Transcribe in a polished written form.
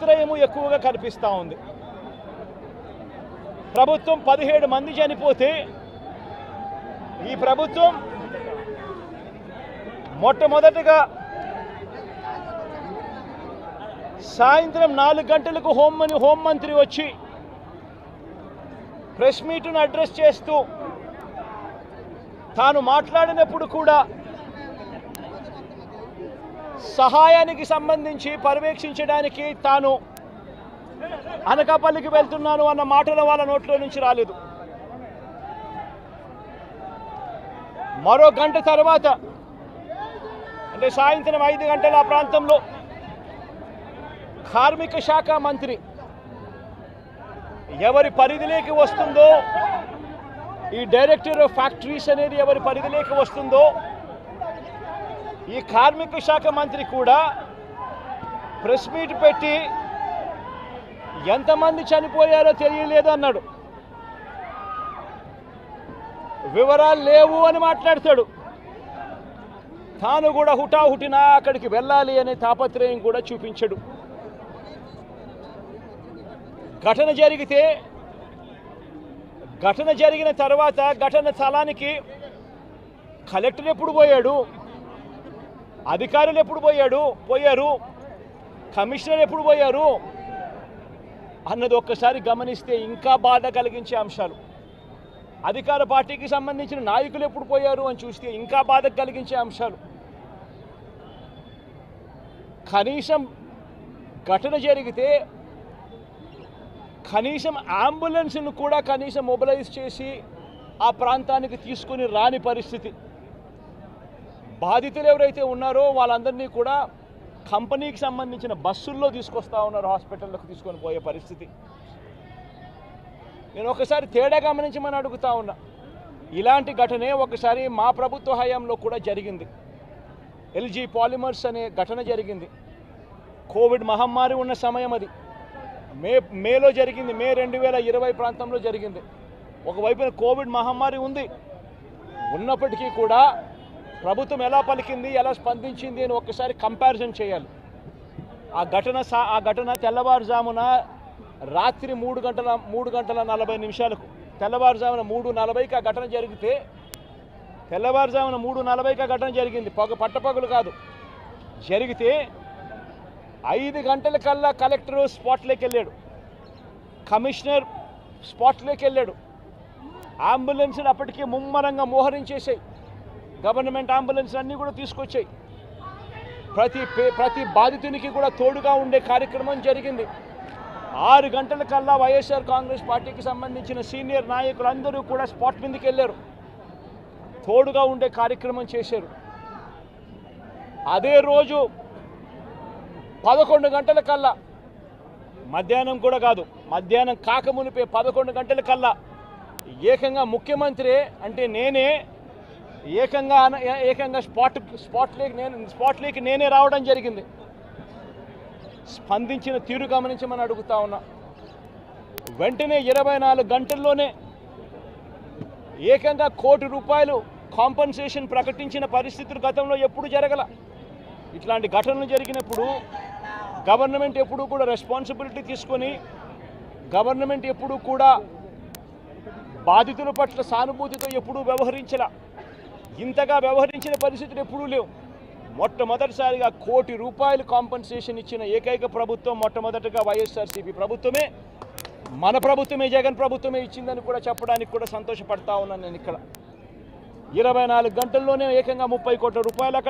తాపత్రయము ఎక్కువగా కనిపిస్తూ ఉంది. ప్రభుత్వం 17 మంది చనిపోతే ఈ ప్రభుత్వం మొట్టమొదటిగా సాయంత్రం 4 గంటలకు హోంమంత్రి వచ్చి ప్రెస్ మీట్ను అడ్రస్ చేస్తూ తాను మాట్లాడినప్పుడు కూడా సహాయానికి సంబంధించి పర్యవేక్షించడానికి తాను అనకాపల్లికి వెళ్తున్నాను అన్న మాటలు వాళ్ళ నోట్లో నుంచి రాలేదు. మరో గంట తర్వాత అంటే సాయంత్రం 5 గంటల ఆ ప్రాంతంలో కార్మిక శాఖ మంత్రి ఎవరి పరిధిలోకి వస్తుందో, ఈ డైరెక్టర్ ఆఫ్ ఫ్యాక్టరీస్ అనేది ఎవరి పరిధిలోకి వస్తుందో, ఈ కార్మిక శాఖ మంత్రి కూడా ప్రెస్ మీట్ పెట్టి ఎంతమంది చనిపోయారో తెలియలేదు అన్నాడు. వివరాలు లేవు అని మాట్లాడతాడు. తాను కూడా హుటాహుటిన అక్కడికి వెళ్ళాలి అనే తాపత్రయం కూడా చూపించడు. ఘటన జరిగిన తర్వాత ఘటన స్థలానికి కలెక్టర్ ఎప్పుడు పోయాడు, అధికారులు ఎప్పుడు పోయారు, కమిషనర్ ఎప్పుడు పోయారు అన్నది ఒక్కసారి గమనిస్తే ఇంకా బాధ కలిగించే అంశాలు. అధికార పార్టీకి సంబంధించిన నాయకులు ఎప్పుడు పోయారు అని చూస్తే ఇంకా బాధ కలిగించే అంశాలు. కనీసం ఘటన జరిగితే కనీసం అంబులెన్స్ను కూడా కనీసం మొబిలైజ్ చేసి ఆ ప్రాంతానికి తీసుకుని రాని పరిస్థితి. బాధితులు ఎవరైతే ఉన్నారో వాళ్ళందరినీ కూడా కంపెనీకి సంబంధించిన బస్సుల్లో తీసుకొస్తా ఉన్నారు, హాస్పిటల్లోకి తీసుకొని పోయే పరిస్థితి. నేను ఒకసారి తేడా గమనించమని అడుగుతా ఉన్నా. ఇలాంటి ఘటనే ఒకసారి మా ప్రభుత్వ హయాంలో కూడా జరిగింది. ఎల్జీ పాలిమర్స్ అనే ఘటన జరిగింది. కోవిడ్ మహమ్మారి ఉన్న సమయం అది. మేలో జరిగింది. మే 2020 ప్రాంతంలో జరిగింది. ఒకవైపున కోవిడ్ మహమ్మారి ఉన్నప్పటికీ కూడా ప్రభుత్వం ఎలా పలికింది, ఎలా స్పందించింది అని ఒక్కసారి కంపారిజన్ చేయాలి. ఆ ఘటన తెల్లవారుజామున రాత్రి 3:40 తెల్లవారుజామున 3:40కి ఆ ఘటన జరిగితే, తెల్లవారుజామున 3:40కి ఆ ఘటన జరిగింది. పట్టపగలు కాదు. జరిగితే 5 గంటలకల్లా కలెక్టర్ స్పాట్లోకి వెళ్ళాడు, కమిషనర్ స్పాట్లోకి వెళ్ళాడు. అంబులెన్స్లు అప్పటికే ముమ్మరంగా మోహరించేసాయి. గవర్నమెంట్ అంబులెన్స్ అన్నీ కూడా తీసుకొచ్చాయి. ప్రతి బాధితునికి కూడా తోడుగా ఉండే కార్యక్రమం జరిగింది. 6 గంటలకల్లా వైఎస్ఆర్ కాంగ్రెస్ పార్టీకి సంబంధించిన సీనియర్ నాయకులందరూ కూడా స్పాట్ మీదకి వెళ్ళారు, తోడుగా ఉండే కార్యక్రమం చేశారు. అదే రోజు 11 గంటలకల్లా, మధ్యాహ్నం కూడా కాదు, మధ్యాహ్నం కాకమునిపే 11 గంటలకల్లా ఏకంగా ముఖ్యమంత్రి అంటే నేనే ఏకంగా స్పాట్లోకి నేనే రావడం జరిగింది. స్పందించిన తీరు గమనించమని అడుగుతా ఉన్నా. వెంటనే 24 గంటల్లోనే ఏకంగా ₹1 కోటి కాంపన్సేషన్ ప్రకటించిన పరిస్థితులు గతంలో ఎప్పుడు జరగల. ఇట్లాంటి ఘటనలు జరిగినప్పుడు గవర్నమెంట్ ఎప్పుడూ కూడా రెస్పాన్సిబిలిటీ తీసుకొని, గవర్నమెంట్ ఎప్పుడూ కూడా బాధితుల పట్ల సానుభూతితో ఎప్పుడూ వ్యవహరించలా. ఇంతగా వ్యవహరించిన పరిస్థితులు ఎప్పుడూ లేవు. మొట్టమొదటిసారిగా ₹1 కోటి కాంపన్సేషన్ ఇచ్చిన ఏకైక ప్రభుత్వం మొట్టమొదటిగా వైఎస్ఆర్సీపీ ప్రభుత్వమే, మన ప్రభుత్వమే, జగన్ ప్రభుత్వమే ఇచ్చిందని కూడా చెప్పడానికి కూడా సంతోషపడతా ఉన్నాను నేను. ఇక్కడ 24 గంటల్లోనే ఏకంగా ₹30 కోట్ల అక్కడ